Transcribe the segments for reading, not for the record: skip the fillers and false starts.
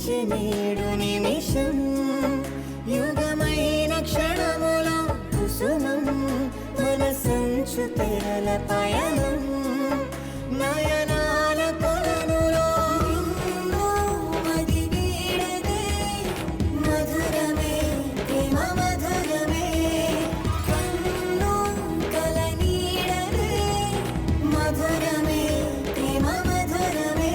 నిలిచి నేడు నిమిషం యుగమైన క్షణములో కుసుమం మనసంచు తెరల పయనం నయనాల కొలనులో మది వీడదే మధురమే ప్రేమ మధురమే కన్ను కల నీడదే మధురమే ప్రేమ మధురమే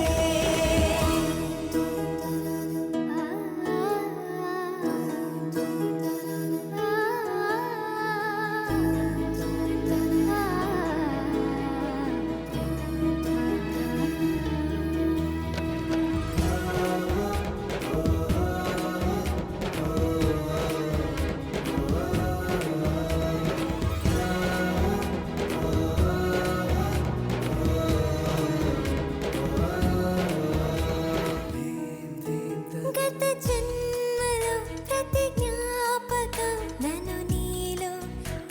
గత జన్మలో ప్రతి జ్ఞాపకం నన్ను నీలో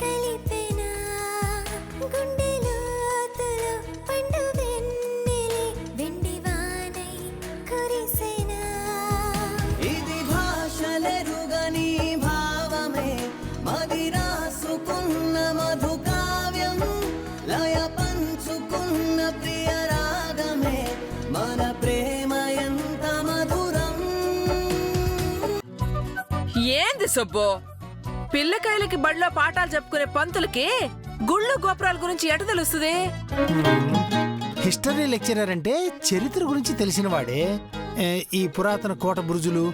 కలిపెనా గుండె లోతులో పండు వెన్నెలే వెండి వానై కురిసెనా ఇది భాషలెరుగని భావమే మది రాసుకున్న మధు కావ్యం లయ పంచుకున్న ప్రియ రాగమే మన ప్రేమ ఎంత మధురం ఏంది సబ్బు పిల్లకాయలకి బడిలో పాఠాలు చెప్పుకునే పంతులకి గుళ్ళు గోపురాల గురించి ఎట తెలుస్తుంది? హిస్టరీ లెక్చరర్ అంటే చరిత్ర గురించి తెలిసిన వాడే. ఈ పురాతన కోట బురుజులు,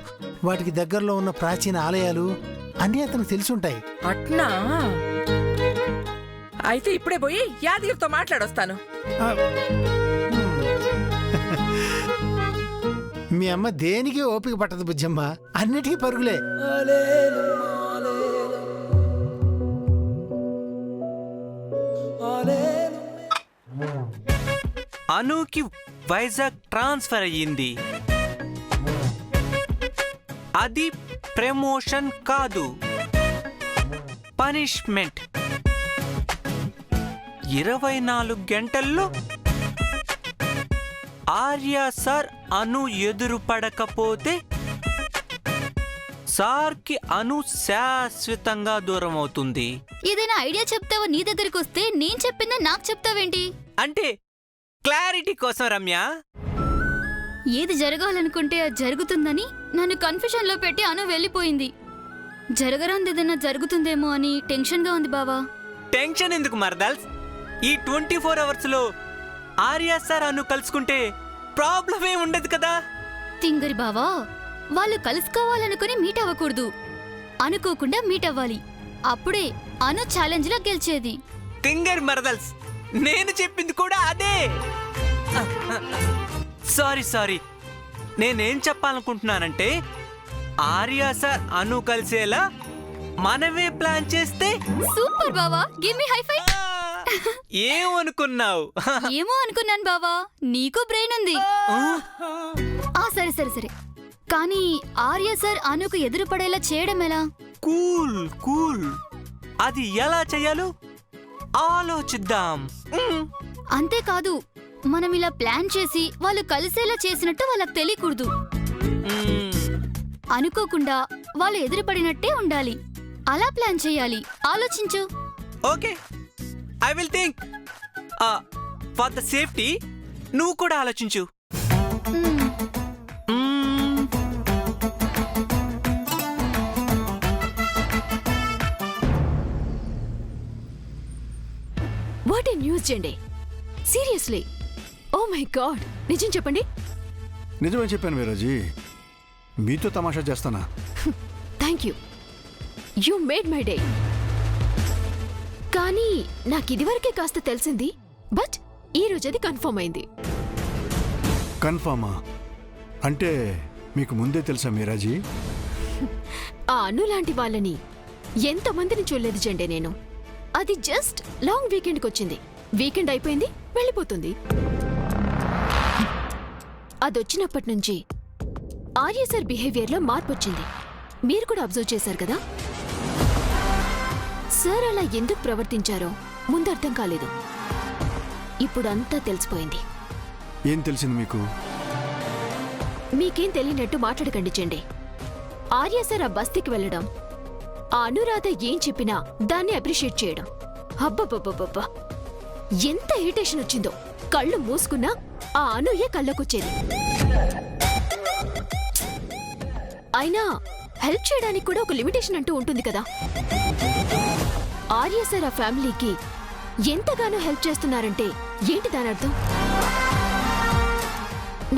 వాటికి దగ్గరలో ఉన్న ప్రాచీన ఆలయాలు అన్నీ అతనికి తెలిసి ఉంటాయి. అట్నా? అయితే ఇప్పుడే పోయి యాదగిరితో మాట్లాడొస్తాను. ఆ, మీ అమ్మ దేనికి ఓపిక పట్టదు బుజ్జమ్మ, అన్నిటికీ పరుగులే. అనుకి వైజాగ్ ట్రాన్స్ఫర్ అయ్యింది. అది ప్రమోషన్ కాదు, పనిష్మెంట్. 24 గంటల్లో ఆర్య సార్ అను ఎదురు పడకపోతే సార్కి అను శాశ్వతంగా దూరం అవుతుంది. ఏదైనా ఐడియా చెప్తావో నీ దగ్గరికి వస్తే నేను చెప్పిందే నాకు చెప్తావేంటి? అంటే క్లారిటీ కోసం రమ్య. ఏది జరగాలనుకుంటే అది జరుగుతుందని నన్ను కన్ఫ్యూషన్ లో పెట్టి అను వెళ్ళిపోయింది. జరగరాంది ఏదైనా జరుగుతుందేమో అని టెన్షన్ గా ఉంది బావా. టెన్షన్ ఎందుకు మరదల్స్? ఈ 24 అవర్స్ లో ఆర్య సార్ అను కలుసుకుంటే ప్రాబ్లమే ఉండదు కదా. తింగరి బావా, వాళ్ళు కలుసుకోవాలనుకుని మీట్ అవ్వకూడదు, అనుకోకుండా మీట్ అవ్వాలి. అప్పుడే అను ఛాలెంజ్ లో గెలిచేది. తింగర్ మరదల్స్, నేను చెప్పింది కూడా అదే. సారీ నేనేం చెప్పాలనుకుంటున్నానంటే ఆర్య సార్ అను కలిసేలా మనమే ప్లాన్ చేస్తే. సూపర్ బావా, గివ్ మీ హై ఫై. ఏమనుకున్నావు? ఏమో అనుకున్నాను బావా, నీకు బ్రెయిన్ ఉంది. సరే కానీ ఆర్య సార్ అనుకు ఎదురు పడేలా చేయడం ఎలా? కూల్ అది ఎలా చెయ్యాలో ఆలోచిద్దాం. అంతేకాదు, మనం ఇలా ప్లాన్ చేసి వాళ్ళు కలిసేలా చేసినట్టు వాళ్ళకి తెలియకూడదు. అనుకోకుండా వాళ్ళు ఎదురుపడినట్టే ఉండాలి. అలా ప్లాన్ చేయాలి. ఆలోచించు. Okay, I will think. For the safety నువ్వు కూడా ఆలోచించు. వాట్ ఏ న్యూస్ జెండే, సీరియస్లీ. ఓ మై గాడ్, నిజం చెప్పండి. నిజమే చెప్పాను వీరాజీ, మీతో తమాషా చేస్తానా? Thank you, you made my day. కానీ నాకు ఇదివరకే కాస్త తెలిసింది, బట్ ఈ రోజు అది కన్ఫర్మ్ అయింది. కన్ఫామా? అంటే మీకు ముందే తెలుసా మీరాజీ? ఆ అను లాంటి వాళ్ళని ఎంతమందిని చూడలేదు జెండే నేను. అది జస్ట్ లాంగ్ వీకెండ్కి వచ్చింది. వీకెండ్ అయిపోయింది, వెళ్ళిపోతుంది. అదొచ్చినప్పటి నుంచి ఆర్య సార్ బిహేవియర్లో మార్పు వచ్చింది. మీరు కూడా అబ్జర్వ్ చేశారు కదా. సార్ అలా ఎందుకు ప్రవర్తించారో ముందు అర్థం కాలేదు. ఇప్పుడు అంతా తెలిసిపోయింది. ఏం తెలిసింది మీకు? మీకేం తెలియనట్టు మాట్లాడకండి చెండే. ఆర్య సార్ ఆ బస్తీకి వెళ్ళడం, ఆ అనురాధ ఏం చెప్పినా దాన్ని అప్రిషియేట్ చేయడం, అబ్బబ్బబ్బబ్బబ్బా ఎంత ఇరిటేషన్ వచ్చిందో. కళ్ళు మూసుకున్నా ఆ అనుయే కళ్ళకొచ్చేది. అయినా హెల్ప్ చేయడానికి కూడా ఒక లిమిటేషన్ అంటూ ఉంటుంది కదా. ఆర్య సార్ ఆ ఫ్యామిలీకి ఎంతగానో హెల్ప్ చేస్తున్నారంటే ఏంటి దాని అర్థం?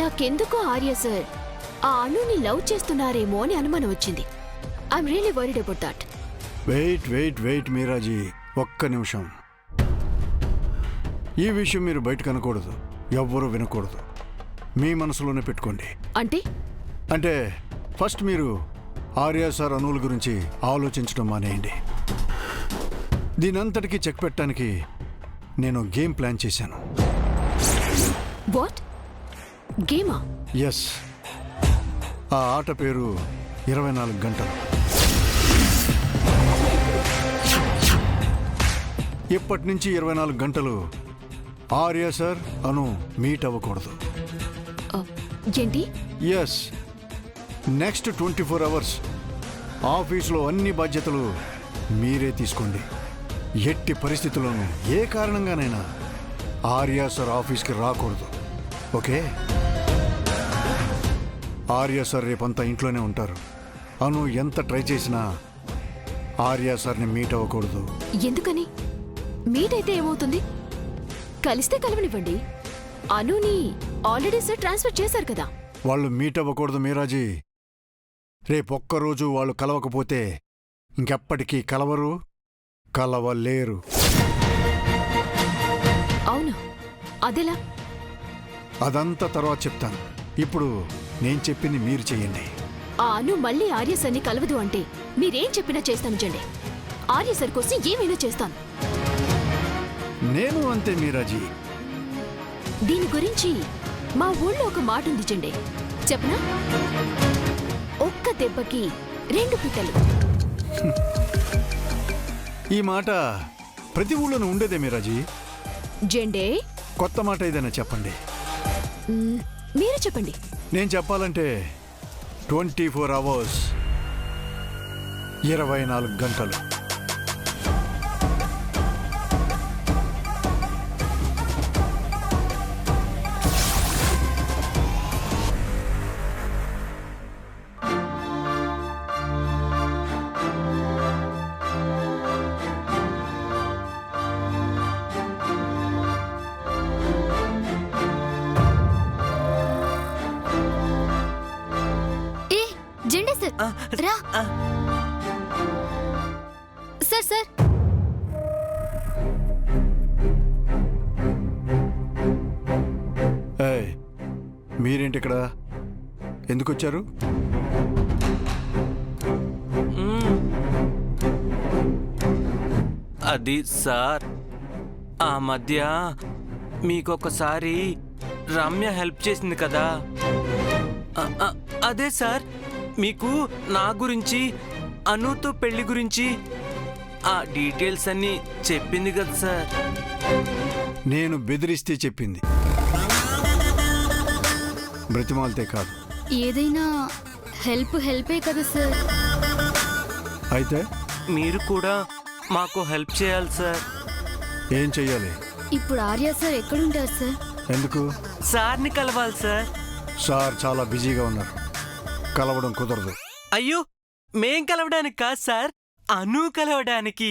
నాకెందుకో ఆర్య సార్ ఆ అనుని లవ్ చేస్తున్నారేమో అని అనుమానం వచ్చింది. I'm really worried about that. Wait Meeraji, ఒక్క నిమిషం. ఈ విషయం మీరు బయటకు అనకూడదు, ఎవ్వరూ వినకూడదు. మీ మనసులోనే పెట్టుకోండి. అంటే ఫస్ట్ మీరు ఆర్య సార్ అనువుల గురించి ఆలోచించడం మానేయండి. దీనంతటికీ చెక్ పెట్టడానికి నేను గేమ్ ప్లాన్ చేశాను. వాట్ గేమా? ఎస్, ఆ ఆట పేరు 24 గంటలు. ఇప్పటి నుంచి 24 గంటలు ఆర్య సార్ అను మీట్ అవ్వకూడదు. ఏంటి? ఎస్, నెక్స్ట్ 24 అవర్స్ ఆఫీసులో అన్ని బాధ్యతలు మీరే తీసుకోండి. ఎట్టి పరిస్థితుల్లోనూ ఏ కారణంగానైనా ఆర్య సార్ ఆఫీస్కి రాకూడదు. ఓకే? ఆర్య సార్ రేపంతా ఇంట్లోనే ఉంటారు. అను ఎంత ట్రై చేసినా ఆర్య సార్ని మీట్ అవ్వకూడదు. ఎందుకని? మీట్ అయితే ఏమవుతుంది? కలిస్తే కలవనివ్వండి. అనుని ఆల్రెడీ సార్ ట్రాన్స్ఫర్ చేశారు కదా. వాళ్ళు మీట్ అవ్వకూడదు మీరాజీ. రేపొక్కరోజు వాళ్ళు కలవకపోతే ఇంకెప్పటికీ కలవరు, కలవలేరు. అవును, అదెలా? అదంతా తర్వాత చెప్తాను. ఇప్పుడు నేను చెప్పింది మీరు చెయ్యండి. ఆ అను మళ్ళీ ఆర్య సార్ని కలవదు అంటే మీరేం చెప్పినా చేస్తాను జండే. ఆర్య సార్ కోసం ఏమైనా చేస్తాను. నేను అంతే మీరాజీ. దీని గురించి మా ఊళ్ళో ఒక మాట ఉంది జండే, చెప్పనా? ఒక్క దెబ్బకి 2 పిట్టలు. ఈ మాట ప్రతి ఊళ్ళోనూ ఉండేదే మీరాజీ. జెండే, కొత్త మాట ఏదైనా చెప్పండి. మీరు చెప్పండి. నేను చెప్పాలంటే 24 అవర్స్, 24 గంటలు. ఏ జెండే సార్ రా. సార్ ఏయ్, మీరేంటి ఇక్కడ? ఎందుకు వచ్చారు? అది సార్, ఆ మధ్య మీకొకసారి రమ్య హెల్ప్ చేసింది కదా. అదే సార్, మీకు నా గురించి, అనుతో పెళ్లి గురించి ఆ డీటెయిల్స్ అన్నీ చెప్పింది కదా సార్. నేను బెదిరిస్తే చెప్పింది, బ్రతిమాలితే కాదు. ఏదైనా హెల్పే కదా సార్. అయితే మీరు కూడా మాకు హెల్ప్ చేయాలి సార్. ఏం చెయ్యాలి? ఇప్పుడు ఆర్య సార్ ఎక్కడుంటారు సార్? ఎందుకు? సార్ని కలవాలి సార్. సార్ చాలా బిజీగా ఉన్నారు, కలవడం కుదరదు. అయ్యో, మేం కలవడానికి కాదు సార్, అను కలవడానికి.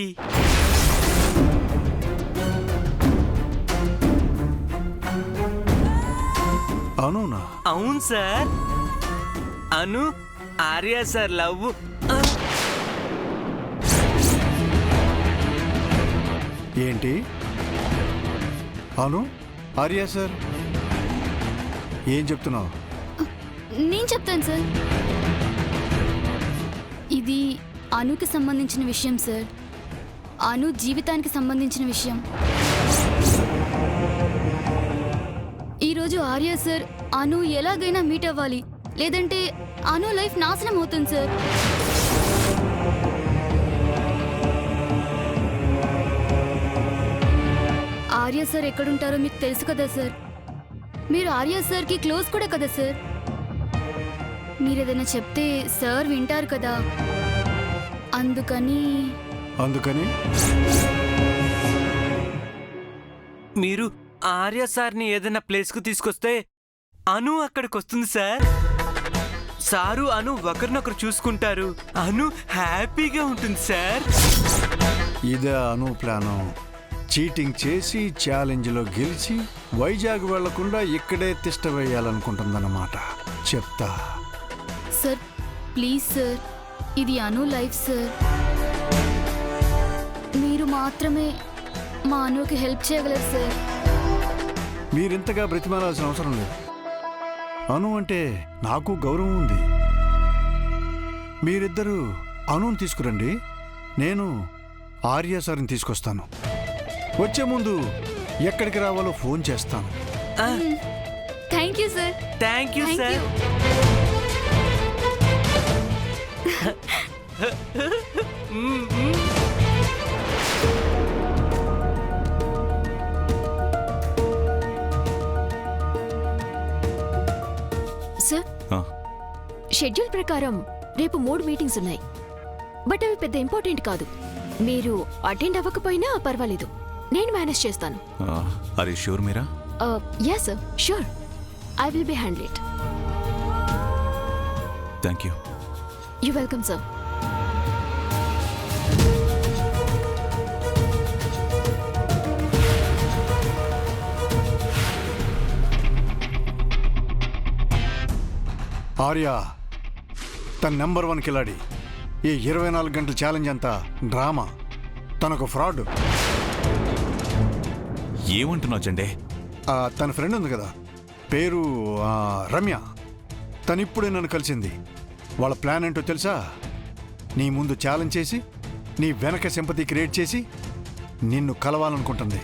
అవునా? అవును సార్, అను ఆర్య సార్ లవ్. ఏంటి? అవును ఆర్య సార్, ఏం చెప్తున్నావు? నేను చెప్తాను సార్. ఇది అనుకి సంబంధించిన విషయం సార్. అను జీవితానికి సంబంధించిన విషయం. ఈరోజు ఆర్య సార్ అను ఎలాగైనా మీట్ అవ్వాలి, లేదంటే అను లైఫ్ నాశనం అవుతుంది సార్. ఆర్య సార్ ఎక్కడుంటారో మీకు తెలుసు కదా సార్. మీరు ఆర్య సార్కి క్లోజ్ కూడా కదా సార్. మీరేదైనా చెప్తే సార్ వింటారు కదా, అందుకని. అందుకని మీరు ఆర్య సార్ని ఏదైనా ప్లేస్కు తీసుకొస్తే అను అక్కడికి వస్తుంది సార్. సారు అను ఒకరినొకరు చూసుకుంటారు. అను హ్యాపీగా ఉంటుంది సార్. ఇదే అను ప్లాను. చీటింగ్ చేసి ఛాలెంజ్లో గెలిచి వైజాగ్ వెళ్లకుండా ఇక్కడే తిష్ట వేయాలనుకుంటుందన్నమాట. చెప్తా. సార్ ప్లీజ్ సార్, ఇది అను లైఫ్ సార్. మీరు మాత్రమే మా అనుకి హెల్ప్ చేయగలరు సార్. మీరింతగా బ్రతిమాలాల్సిన అవసరం లేదు. అను అంటే నాకు గౌరవం ఉంది. మీరిద్దరూ అనుని తీసుకురండి, నేను ఆర్య సార్ని తీసుకొస్తాను. వచ్చే ముందు ఎక్కడికి రావాలో ఫోన్ చేస్తాను. Thank you sir. Thank you thank sir. You. Sir, schedule ప్రకారం రేపు 3 మీటింగ్స్ ఉన్నాయి. బట్ అవి పెద్ద ఇంపార్టెంట్ కాదు. మీరు అటెండ్ అవ్వకపోయినా పర్వాలేదు, నేను మేనేజ్ చేస్తాను. ఆర్ యు ష్యూర్ మీరా? Yeah sir, sure. I will be handle it. Thank you. You welcome sir. Arya తన నెంబర్ 1 కిలాడి. ఈ 24 గంటల ఛాలెంజ్ అంతా డ్రామా. తనకు ఫ్రాడ్. ఏమంటున్నావు చండే? తన ఫ్రెండ్ ఉంది కదా, పేరు రమ్య. తనిప్పుడే నన్ను కలిసింది. వాళ్ళ ప్లాన్ ఏంటో తెలుసా? నీ ముందు ఛాలెంజ్ చేసి నీ వెనక సింపతి క్రియేట్ చేసి నిన్ను కలవాలనుకుంటుంది.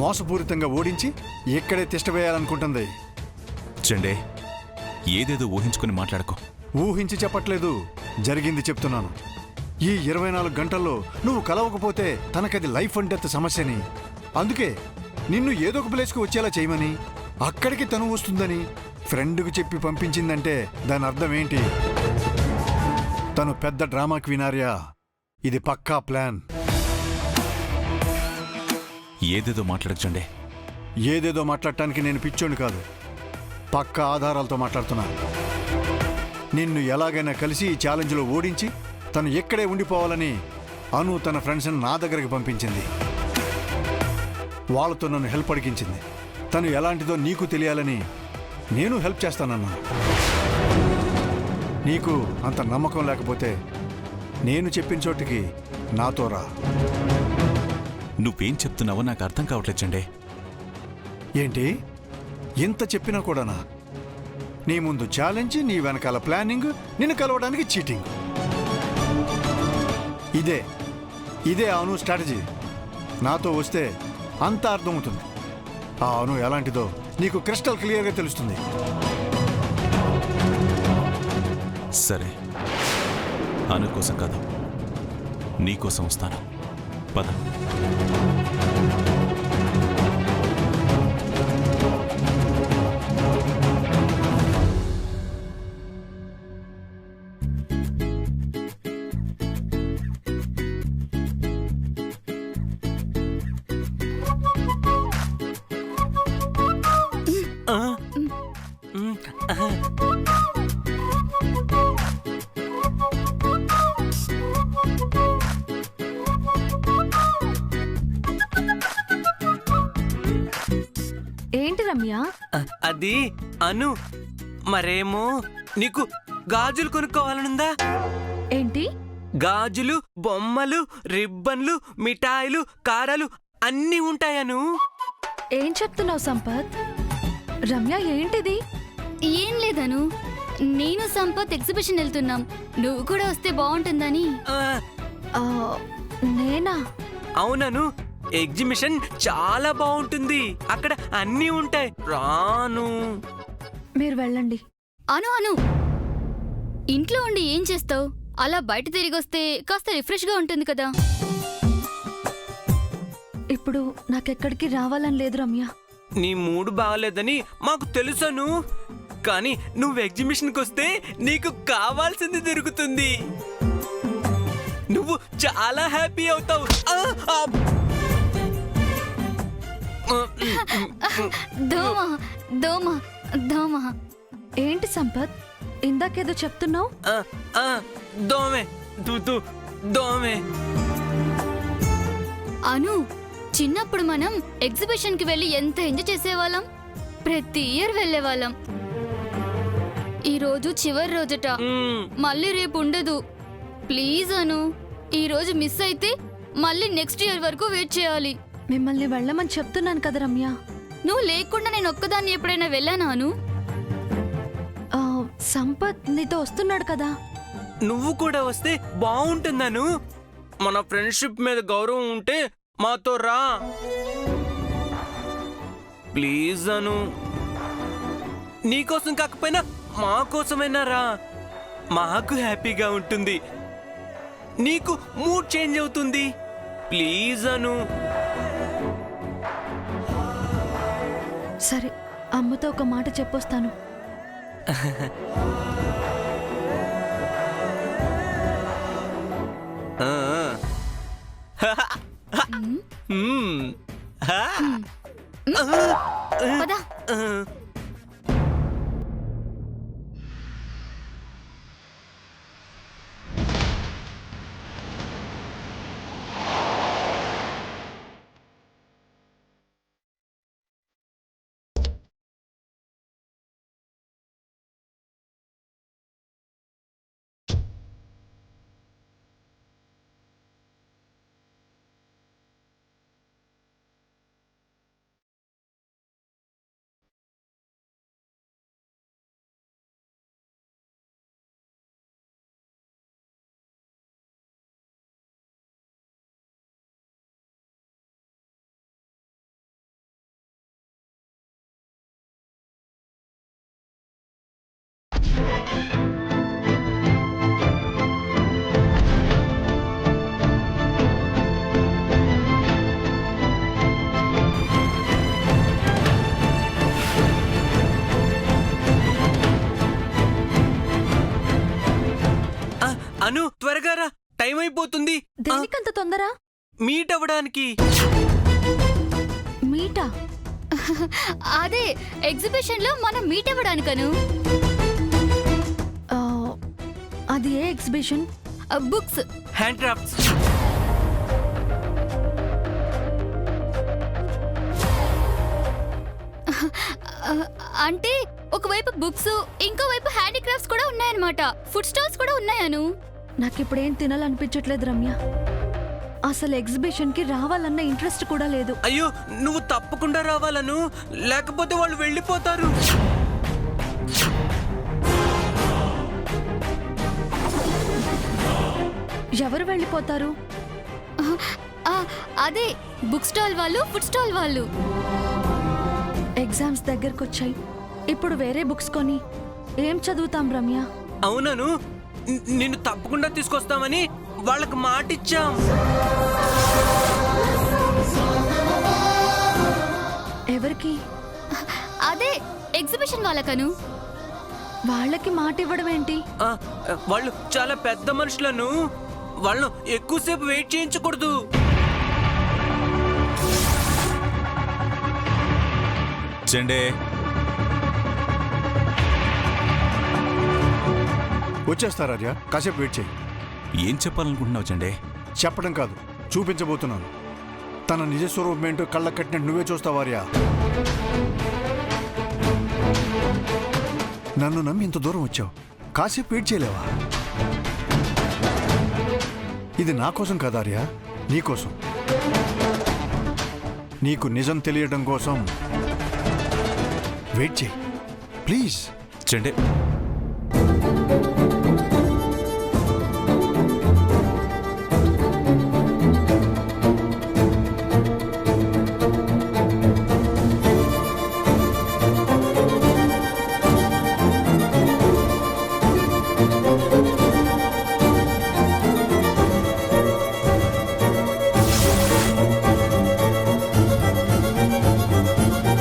మోసపూరితంగా ఓడించి ఇక్కడే తిష్ట వేయాలనుకుంటుంది. చండే, ఏదేదో ఊహించుకుని మాట్లాడుకో. ఊహించి చెప్పట్లేదు, జరిగింది చెప్తున్నాను. ఈ 24 గంటల్లో నువ్వు కలవకపోతే తనకది లైఫ్ అండ్ డెత్ సమస్యని, అందుకే నిన్ను ఏదో ఒక ప్లేస్కి వచ్చేలా చేయమని, అక్కడికి తను వస్తుందని ఫ్రెండ్కు చెప్పి పంపించిందంటే దాని అర్థం ఏంటి? తను పెద్ద డ్రామా క్వీన్ ఆర్య. ఇది పక్కా ప్లాన్. ఏదేదో మాట్లాడచ్చండే. ఏదేదో మాట్లాడటానికి నేను పిచ్చోని కాదు, పక్కా ఆధారాలతో మాట్లాడుతున్నా. నిన్ను ఎలాగైనా కలిసి ఈ ఛాలెంజ్లో ఓడించి తను ఎక్కడే ఉండిపోవాలని అను తన ఫ్రెండ్స్ని నా దగ్గరికి పంపించింది. వాళ్ళతో నన్ను హెల్ప్ అడిగించింది. తను ఎలాంటిదో నీకు తెలియాలని నేను హెల్ప్ చేస్తానన్నా. నీకు అంత నమ్మకం లేకపోతే నేను చెప్పిన చోటికి నాతో రా. నువ్వేం చెప్తున్నావో నాకు అర్థం కావట్లేదు చండే. ఏంటి ఇంత చెప్పినా కూడానా? నీ ముందు ఛాలెంజ్, నీ వెనకాల ప్లానింగ్, నిన్ను కలవడానికి చీటింగ్. ఇదే అను స్ట్రాటజీ. నాతో వస్తే అంత అర్థమవుతుంది. ఆ అను ఎలాంటిదో నీకు క్రిస్టల్ క్లియర్గా తెలుస్తుంది. సరే, అను కోసం కాదు, నీ కోసం వస్తాను. పద. ఏంటి రమ్య? అది అను, మరేమో నీకు గాజులు కొనుక్కోవాలనుందా? ఏంటి? గాజులు, బొమ్మలు, రిబ్బన్లు, మిఠాయిలు, కారాలు అన్నీ ఉంటాయను. ఏం చెప్తున్నావు సంపత్? రమ్య ఏంటిది? ఏం లేదను, నేను సంపత్ ఎగ్జిబిషన్ వెళ్తున్నాం. నువ్వు కూడా వస్తే బాగుంటుందని. నేనా? అవునను, ఎగ్జిబిషన్ చాలా బాగుంటుంది. అక్కడ అన్నీ ఉంటాయి. రాను. మీరు వెళ్ళండి. అను అను, ఇంట్లో ఉండి ఏం చేస్తావు? అలా బయట తిరిగొస్తే కాస్త రిఫ్రెష్గా ఉంటుంది కదా. ఇప్పుడు నాకెక్కడికి రావాలని లేదు రమ్య. నీ మూడు బాగలేదని మాకు తెలుసను. కానీ నువ్వు ఎగ్జిబిషన్కి వస్తే నీకు కావాల్సింది దొరుకుతుంది. నువ్వు చాలా హ్యాపీ అవుతావు. దోమ దోమ దోమ. ఏంటి సంపత్, ఇందాకేదో చెప్తున్నావు? దోమే తూ దోమే. అను, చిన్నప్పుడు మనం ఎగ్జిబిషన్ కి వెళ్ళి ఎంత ఎంజాయ్ చేసేవాళ్ళం. ప్రతి ఇయర్ వెళ్ళేవాళ్ళం. ఈ రోజు చివరి రోజట, మళ్ళీ రేపు ఉండదు. ప్లీజ్ అను, ఈ రోజు మిస్ అయితే మళ్ళీ నెక్స్ట్ ఇయర్ వరకు వెయిట్ చేయాలి. మిమ్మల్ని వెళ్ళమని చెప్తున్నాను కదా రమ్య. నువ్వు లేకుండా నేను ఒక్కదాన్ని ఎప్పుడైనా వెళ్ళానా అను? ఆ, సంపత్ నీతో వస్తున్నాడు కదా. నువ్వు కూడా వస్తే బాగుంటుందను. మన ఫ్రెండ్షిప్ మీద గౌరవం ఉంటే మాతో రా ప్లీజ్ అను. నీకోసం కాకపోయినా మా కోసమైనా రా. మాకు హ్యాపీగా ఉంటుంది, నీకు మూడ్ చేంజ్ అవుతుంది. ప్లీజ్ అను. సరే, అమ్మతో ఒక మాట చెప్పొస్తాను. పదా. అను, త్వరగా రా, టైం అయిపోతుంది. దేనికంత తొందర? మీట్ అవ్వడానికి. మీటా? అదే ఎగ్జిబిషన్ లో మనం మీట్ అవ్వడానికను. ఆ, అది ఏ ఎగ్జిబిషన్? Books, hand crafts. అంటే ఒకవైపు బుక్స్, ఇంకోవైపు హ్యాండీక్రాఫ్ట్స్ కూడా ఉన్నాయన్నమాట. ఫుడ్ స్టాల్స్ కూడా ఉన్నాయను. నాకిప్పుడేం తినాలనిపించట్లేదు రమ్య. అసలు ఎగ్జిబిషన్ కి రావాలన్న ఇంట్రెస్ట్ కూడా లేదు. అయ్యో, నువ్వు తప్పకుండా రావాలను, లేకపోతే వాళ్ళు వెళ్ళిపోతారు. ఎవరు వెళ్ళిపోతారు? అదే బుక్ స్టాల్ వాళ్ళు, ఫుడ్ స్టాల్ వాళ్ళు. ఎగ్జామ్స్ దగ్గరకొచ్చాయి. ఇప్పుడు వేరే బుక్స్ కొని ఏం చదువుతాం రమ్య? అవునను, నిన్ను తప్పకుండా తీసుకొస్తామని వాళ్ళకి మాటిచ్చాం. ఎవరికి? అదే ఎగ్జిబిషన్ వాళ్ళకను. వాళ్ళకి మాట ఇవ్వడం ఏంటి? వాళ్ళు చాలా పెద్ద మనుషులను, వాళ్ళను ఎక్కువసేపు వెయిట్ చేయించకూడదు. చెండే, వచ్చేస్తారా ఆర్య? కాసేపు వెయిట్ చేయి. ఏం చెప్పాలనుకుంటున్నావు చెండే? చెప్పడం కాదు, చూపించబోతున్నాను. తన నిజస్వరూపం ఏంటో కళ్ళ కట్టినట్టు నువ్వే చూస్తావు ఆర్య. నన్ను నమ్మి ఇంత దూరం వచ్చావు, కాసేపు వెయిట్ చేయలేవా? ఇది నా కోసం కాదు ఆర్య, నీకోసం. నీకు నిజం తెలియడం కోసం వెయిట్ చేయి ప్లీజ్. చెండే,